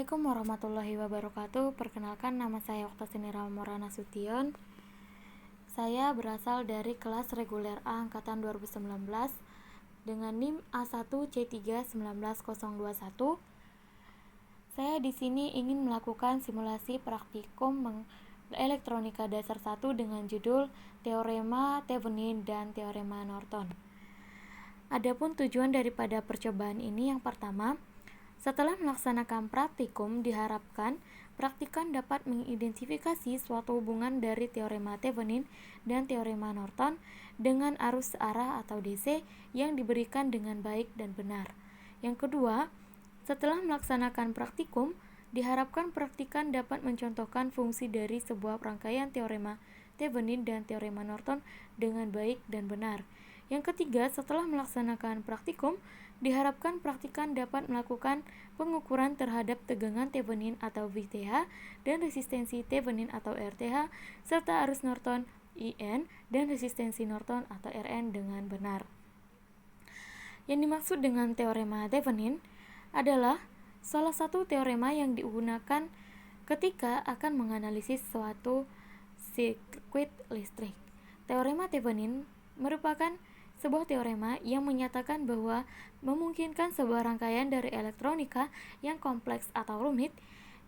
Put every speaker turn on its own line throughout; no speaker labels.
Assalamualaikum warahmatullahi wabarakatuh. Perkenalkan, nama saya Oktasini Ramora Nasution. Saya berasal dari kelas reguler A angkatan 2019 dengan NIM A1C3-19021. Saya di sini ingin melakukan simulasi praktikum elektronika dasar 1 dengan judul Teorema Thevenin dan Teorema Norton. Adapun tujuan daripada percobaan ini, yang pertama, setelah melaksanakan praktikum, diharapkan praktikan dapat mengidentifikasi suatu hubungan dari teorema Thevenin dan teorema Norton dengan arus searah atau DC yang diberikan dengan baik dan benar. Yang kedua, setelah melaksanakan praktikum, diharapkan praktikan dapat mencontohkan fungsi dari sebuah rangkaian teorema Thevenin dan teorema Norton dengan baik dan benar. Yang ketiga, setelah melaksanakan praktikum, diharapkan praktikan dapat melakukan pengukuran terhadap tegangan Thevenin atau VTH dan resistensi Thevenin atau RTH serta arus Norton IN dan resistensi Norton atau RN dengan benar. Yang dimaksud dengan teorema Thevenin adalah salah satu teorema yang digunakan ketika akan menganalisis suatu sirkuit listrik. Teorema Thevenin merupakan sebuah teorema yang menyatakan bahwa memungkinkan sebuah rangkaian dari elektronika yang kompleks atau rumit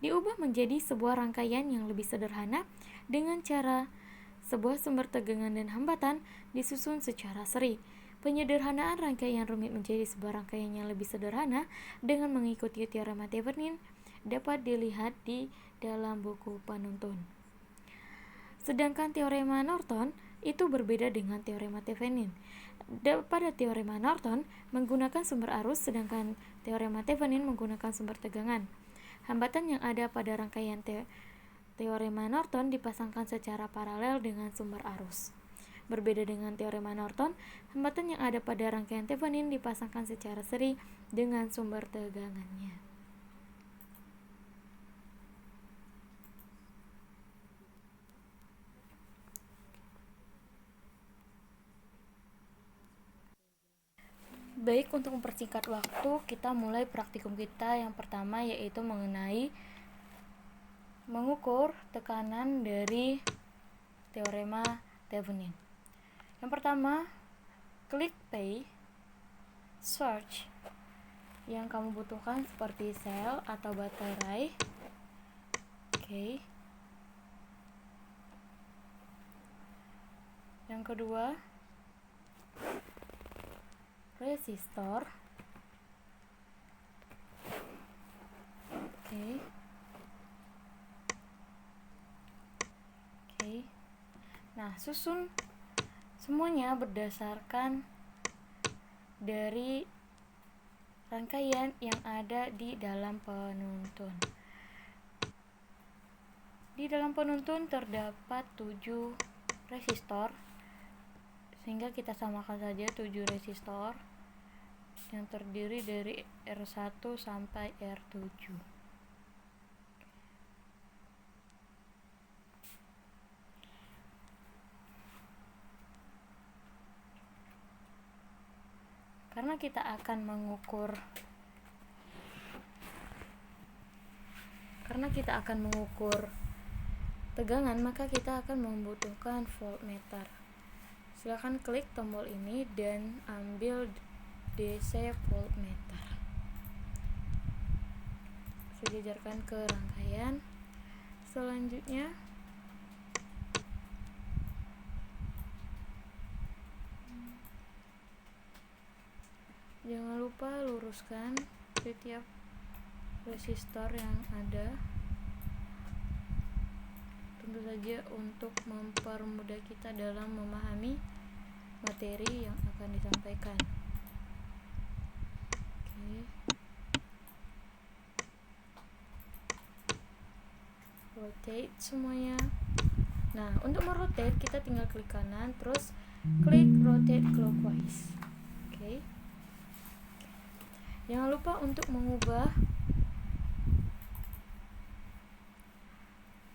diubah menjadi sebuah rangkaian yang lebih sederhana dengan cara sebuah sumber tegangan dan hambatan disusun secara seri. Penyederhanaan rangkaian rumit menjadi sebuah rangkaian yang lebih sederhana dengan mengikuti teorema Thevenin dapat dilihat di dalam buku penuntun. Sedangkan teorema Norton itu berbeda dengan teorema Thevenin. Pada teorema Norton menggunakan sumber arus, sedangkan teorema Thevenin menggunakan sumber tegangan. Hambatan yang ada pada rangkaian teorema Norton dipasangkan secara paralel dengan sumber arus. Berbeda dengan teorema Norton, hambatan yang ada pada rangkaian Thevenin dipasangkan secara seri dengan sumber tegangannya. Baik, untuk mempersingkat waktu, kita mulai praktikum kita yang pertama, yaitu mengenai mengukur tekanan dari teorema Thevenin. Yang pertama, klik play, search yang kamu butuhkan seperti sel atau baterai. Oke. Yang kedua, resistor. Oke. Nah, susun semuanya berdasarkan dari rangkaian yang ada di dalam penuntun. Di dalam penuntun terdapat 7 resistor, sehingga kita samakan saja 7 resistor yang terdiri dari R1 sampai R7. Karena kita akan mengukur tegangan, maka kita akan membutuhkan voltmeter. Silakan klik tombol ini dan ambil DC voltmeter. Sejajarkan ke rangkaian. Selanjutnya, jangan lupa luruskan setiap resistor yang ada, tentu saja untuk mempermudah kita dalam memahami materi yang akan disampaikan. Rotate semuanya. Nah, untuk merotate kita tinggal klik kanan, terus klik rotate clockwise. Oke. Jangan lupa untuk mengubah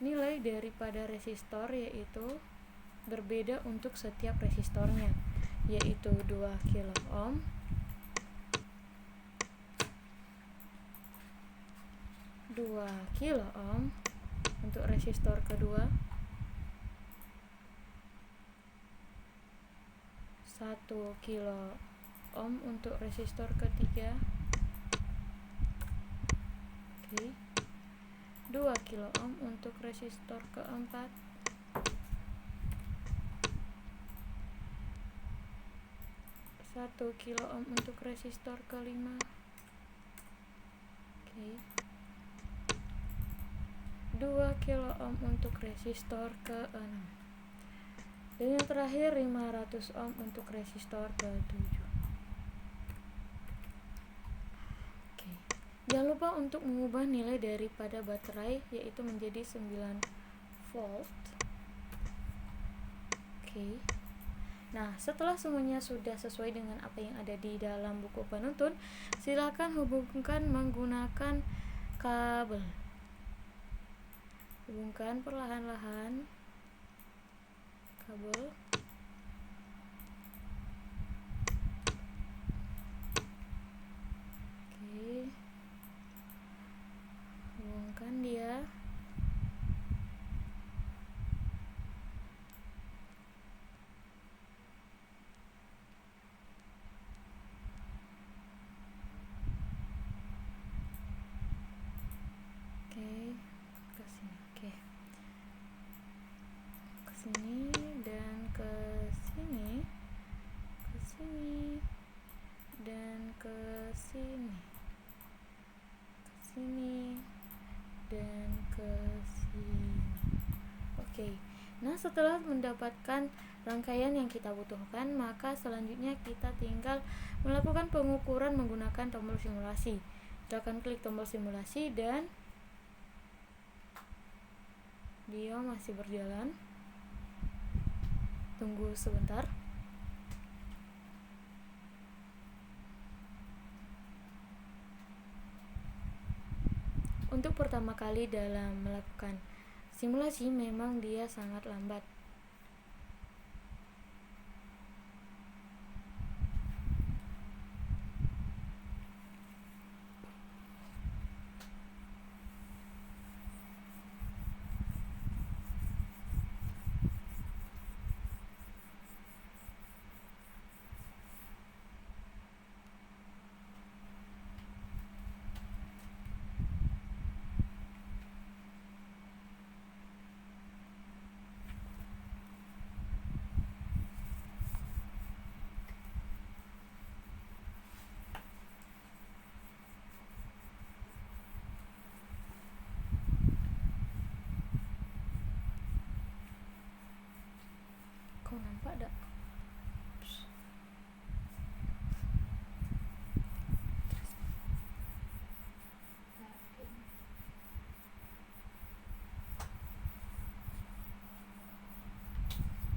nilai daripada resistor, yaitu berbeda untuk setiap resistornya, yaitu 2 kilo ohm, 2 kilo ohm untuk resistor kedua, 1 kilo ohm untuk resistor ketiga, oke, 2 kilo ohm untuk resistor keempat, 1 kilo ohm untuk resistor kelima, oke, 2 kilo ohm untuk resistor ke-6, dan yang terakhir 500 ohm untuk resistor ke-7. Oke. Jangan lupa untuk mengubah nilai daripada baterai, yaitu menjadi 9 volt. Oke. Nah, setelah semuanya sudah sesuai dengan apa yang ada di dalam buku penuntun, silakan hubungkan menggunakan kabel. Hubungkan perlahan-lahan kabel. Oke. Hubungkan dia. Oke, ke sini. Oke. Ke sini dan ke sini. Ke sini dan ke sini. Ke sini dan ke sini. Oke. Nah, setelah mendapatkan rangkaian yang kita butuhkan, maka selanjutnya kita tinggal melakukan pengukuran menggunakan tombol simulasi. Silakan klik tombol simulasi dan dia masih berjalan. Tunggu sebentar. Untuk pertama kali dalam melakukan simulasi memang dia sangat lambat. Kau nampak tak?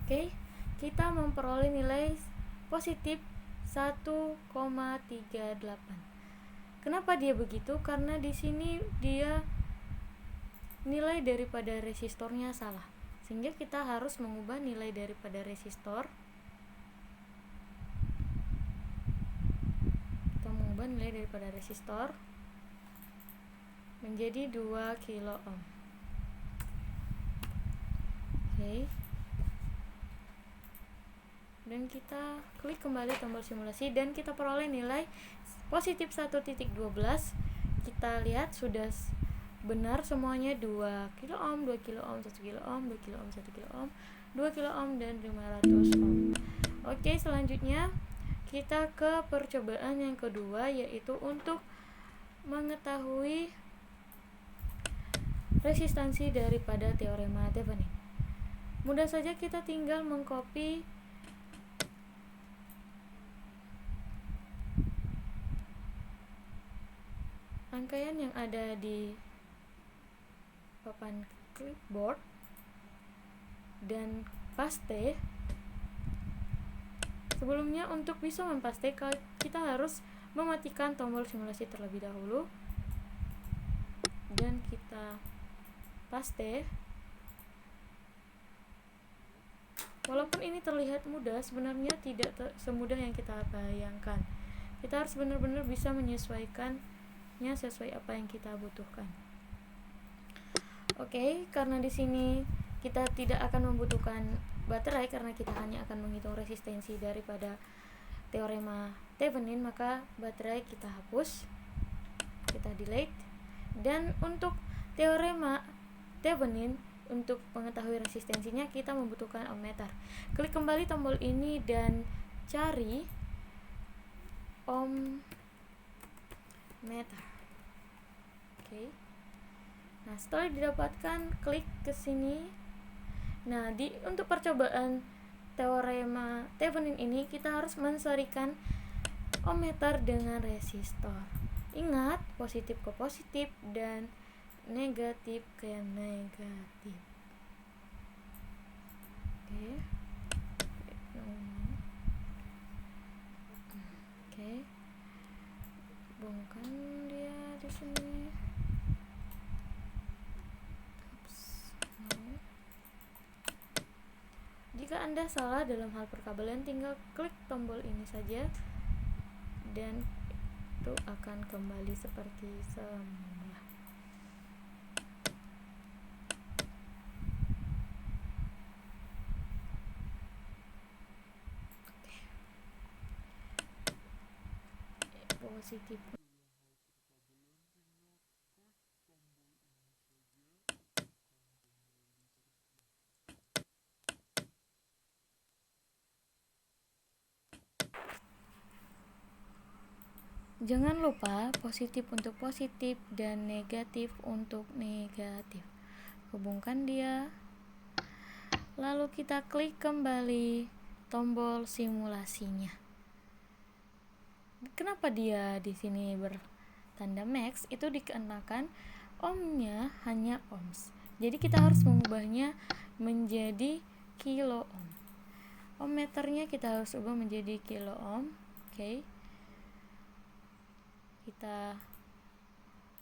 Oke, kita memperoleh nilai positif 1,38. Kenapa dia begitu? Karena di sini dia nilai daripada resistornya salah. Sehingga kita harus mengubah nilai daripada resistor. Kita mengubah nilai daripada resistor menjadi 2 kilo ohm. Oke. Dan kita klik kembali tombol simulasi dan kita peroleh nilai positif 1.12. Kita lihat sudah benar semuanya, 2 kilo ohm, 2 kilo ohm, 1 kilo ohm, 2 kilo ohm, 1 kilo ohm, 2 kilo ohm, dan 500 ohm. Oke, selanjutnya kita ke percobaan yang kedua, yaitu untuk mengetahui resistansi daripada teorema Thevenin. Mudah saja, kita tinggal mengcopy rangkaian yang ada di papan clipboard dan paste. Sebelumnya, untuk bisa mempaste, kita harus mematikan tombol simulasi terlebih dahulu dan kita paste. Walaupun ini terlihat mudah, sebenarnya tidak semudah yang kita bayangkan. Kita harus benar-benar bisa menyesuaikannya sesuai apa yang kita butuhkan. Oke, karena di sini kita tidak akan membutuhkan baterai karena kita hanya akan menghitung resistensi daripada teorema Thevenin, maka baterai kita hapus, kita delete. Dan untuk teorema Thevenin, untuk mengetahui resistensinya kita membutuhkan ohmmeter. Klik kembali tombol ini dan cari ohmmeter. Oke. Nah, setelah didapatkan, klik ke sini. Nah, untuk percobaan teorema Thevenin ini kita harus menserikan ohmmeter dengan resistor. Ingat, positif ke positif dan negatif ke negatif. Oke. Oke. Bongkar dia di sini. Jika Anda salah dalam hal perkabelan, tinggal klik tombol ini saja dan itu akan kembali seperti semula. Positif. Jangan lupa positif untuk positif dan negatif untuk negatif. Hubungkan dia. Lalu kita klik kembali tombol simulasinya. Kenapa dia di sini bertanda max? Itu dikarenakan ohmnya hanya ohms. Jadi kita harus mengubahnya menjadi kilo ohm. Ohmmeternya kita harus ubah menjadi kilo ohm. Oke. Kita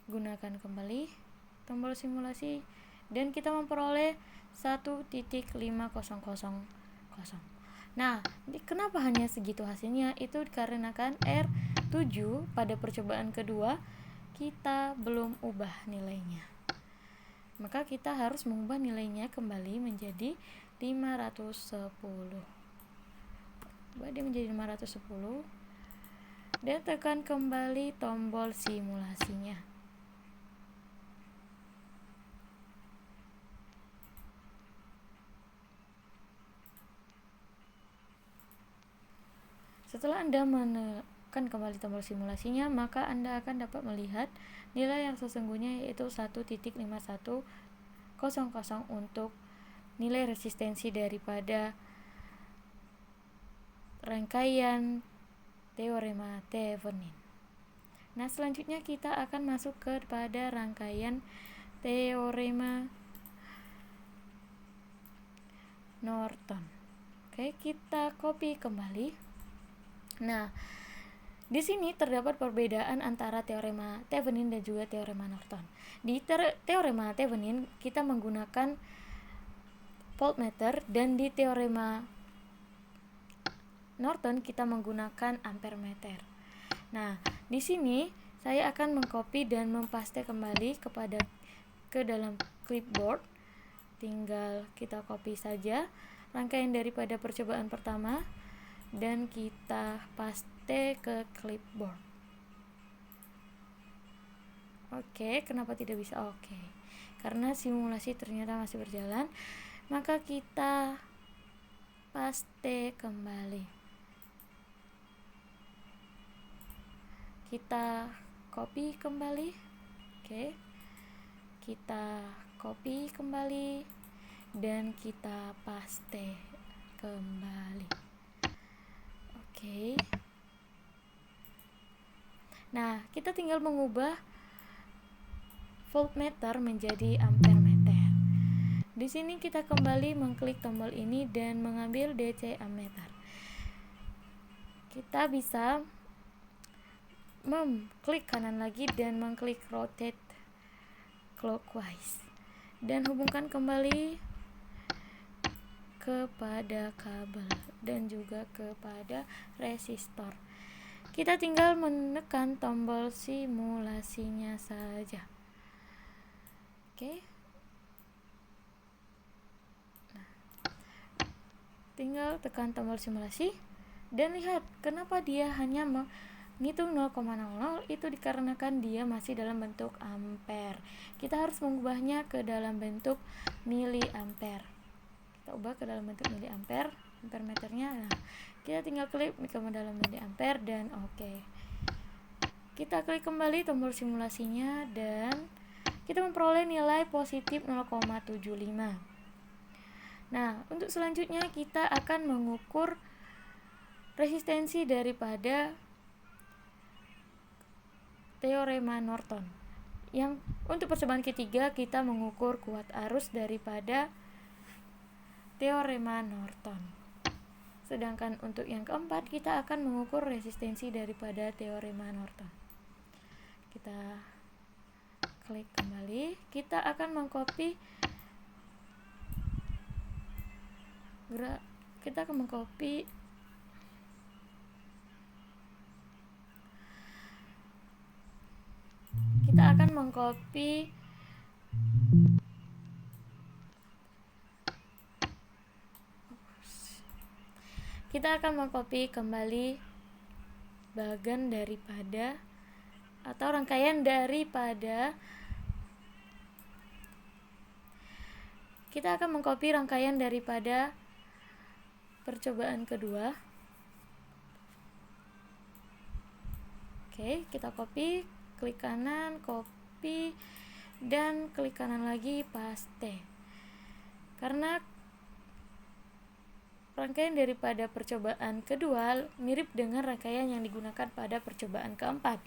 gunakan kembali tombol simulasi dan kita memperoleh 1.5000. Nah, kenapa hanya segitu hasilnya? Itu dikarenakan R7 pada percobaan kedua kita belum ubah nilainya. Maka kita harus mengubah nilainya kembali menjadi 510. Ubah dia menjadi 510. Dan tekan kembali tombol simulasinya. Setelah Anda menekan kembali tombol simulasinya, maka Anda akan dapat melihat nilai yang sesungguhnya, yaitu 1.5100 untuk nilai resistensi daripada rangkaian teorema Thevenin. Nah, selanjutnya kita akan masuk kepada rangkaian teorema Norton. Oke, kita copy kembali. Nah, di sini terdapat perbedaan antara teorema Thevenin dan juga teorema Norton. Di teorema Thevenin kita menggunakan voltmeter dan di teorema Norton kita menggunakan ampermeter. Nah, di sini saya akan mengcopy dan mempaste kembali ke dalam clipboard. Tinggal kita copy saja rangkaian daripada percobaan pertama dan kita paste ke clipboard. Oke, kenapa tidak bisa? Oke, karena simulasi ternyata masih berjalan, maka kita paste kembali. Kita copy kembali. Oke, kita copy kembali dan kita paste kembali. Oke. Nah, kita tinggal mengubah voltmeter menjadi ampermeter. Di sini kita kembali mengklik tombol ini dan mengambil DC ammeter. Kita bisa mengklik kanan lagi dan mengklik rotate clockwise dan hubungkan kembali kepada kabel dan juga kepada resistor. Kita tinggal menekan tombol simulasinya saja. Oke. tinggal tekan tombol simulasi dan lihat kenapa dia hanya menghitung 0,00. Itu dikarenakan dia masih dalam bentuk ampere. Kita harus mengubahnya ke dalam bentuk miliampere. Kita ubah ke dalam bentuk miliampere, ampere meternya. Nah, kita tinggal klik ke dalam miliampere dan oke. Kita klik kembali tombol simulasinya dan kita memperoleh nilai positif 0,75. Nah, untuk selanjutnya kita akan mengukur resistensi daripada teorema Norton. Yang untuk percobaan ketiga kita mengukur kuat arus daripada teorema Norton. Sedangkan untuk yang keempat kita akan mengukur resistensi daripada teorema Norton. Kita klik kembali, kita akan mengcopy kita akan mengcopy kembali bagian daripada atau rangkaian daripada percobaan kedua. Oke, kita copy, klik kanan, copy, dan klik kanan lagi, paste. Karena rangkaian daripada percobaan kedua mirip dengan rangkaian yang digunakan pada percobaan keempat.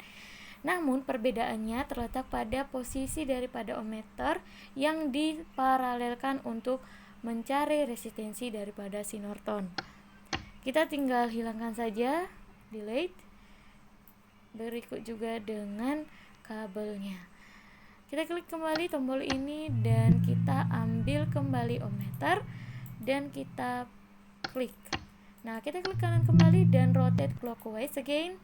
Namun perbedaannya terletak pada posisi daripada ohmmeter yang diparalelkan untuk mencari resistensi daripada si Norton. Kita tinggal hilangkan saja, delete. Berikut juga dengan kabelnya. Kita klik kembali tombol ini dan kita ambil kembali ohmmeter dan kita klik. Nah, kita klik kanan kembali dan rotate clockwise again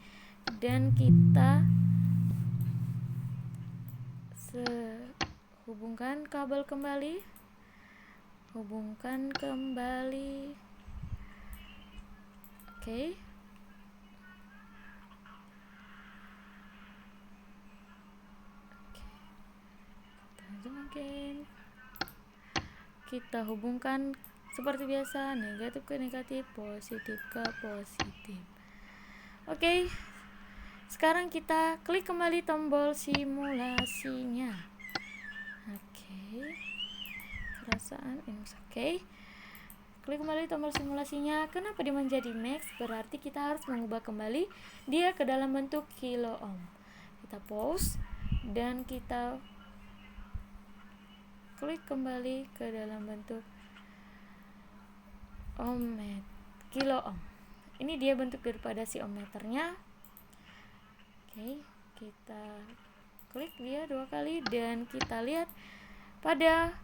dan kita hubungkan kabel kembali. Oke. Kita hubungkan seperti biasa, negatif ke negatif, positif ke positif. Oke. Sekarang kita klik kembali tombol simulasinya. Oke. Perasaan ini oke. Klik kembali tombol simulasinya. Kenapa dia menjadi max? Berarti kita harus mengubah kembali dia ke dalam bentuk kilo ohm. Kita pause dan kita klik kembali ke dalam bentuk kilo ohm. Ini dia bentuk daripada si ohmmeternya. Oke, kita klik dia 2 kali dan kita lihat pada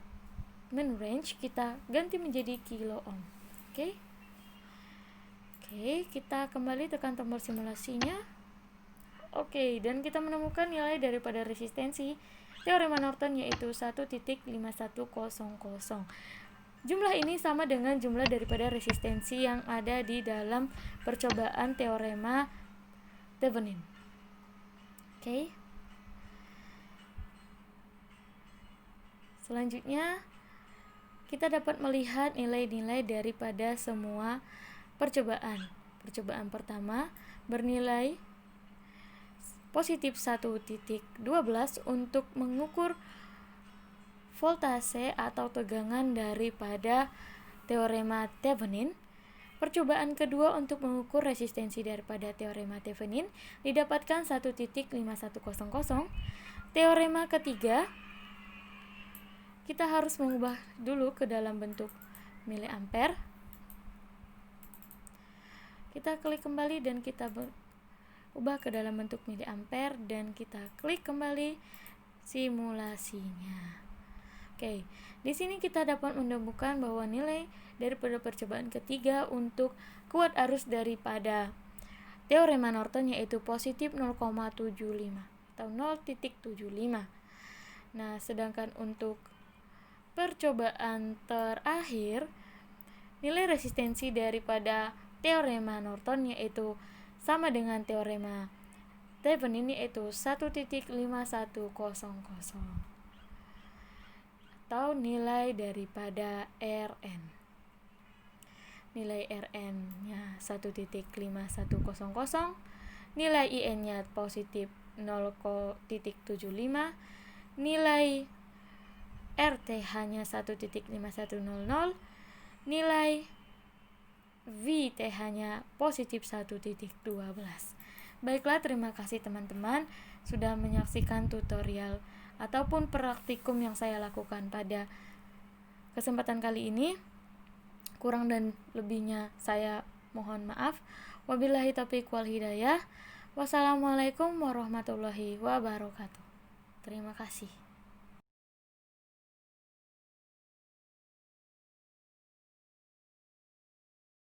main range kita ganti menjadi kilo ohm. Oke, kita kembali tekan tombol simulasinya. Oke, dan kita menemukan nilai daripada resistensi teorema Norton yaitu 1.5100. Jumlah ini sama dengan jumlah daripada resistensi yang ada di dalam percobaan teorema Thevenin. Oke. Selanjutnya kita dapat melihat nilai-nilai daripada semua percobaan. Percobaan pertama bernilai positif 1.12 untuk mengukur voltase atau tegangan daripada teorema Thevenin. Percobaan kedua untuk mengukur resistensi daripada teorema Thevenin didapatkan 1.5100. Teorema ketiga kita harus mengubah dulu ke dalam bentuk miliampere. Kita klik kembali dan kita ubah ke dalam bentuk miliampere dan kita klik kembali simulasinya. Oke, di sini kita dapat menemukan bahwa nilai daripada percobaan ketiga untuk kuat arus daripada teorema Norton yaitu positif 0,75 atau 0.75. Nah, sedangkan untuk percobaan terakhir Nilai resistensi daripada teorema Norton yaitu sama dengan teorema Thevenin yaitu 1.5100 atau nilai daripada Rn. Nilai Rn-nya 1.5100, nilai In-nya positif 0.75, nilai RTH-nya 1.5100, nilai VTH-nya positif 1.12. Baiklah, terima kasih teman-teman sudah menyaksikan tutorial ataupun praktikum yang saya lakukan pada kesempatan kali ini. Kurang dan lebihnya saya mohon maaf. Wabillahi taufiq wal hidayah. Wassalamualaikum warahmatullahi wabarakatuh. Terima kasih.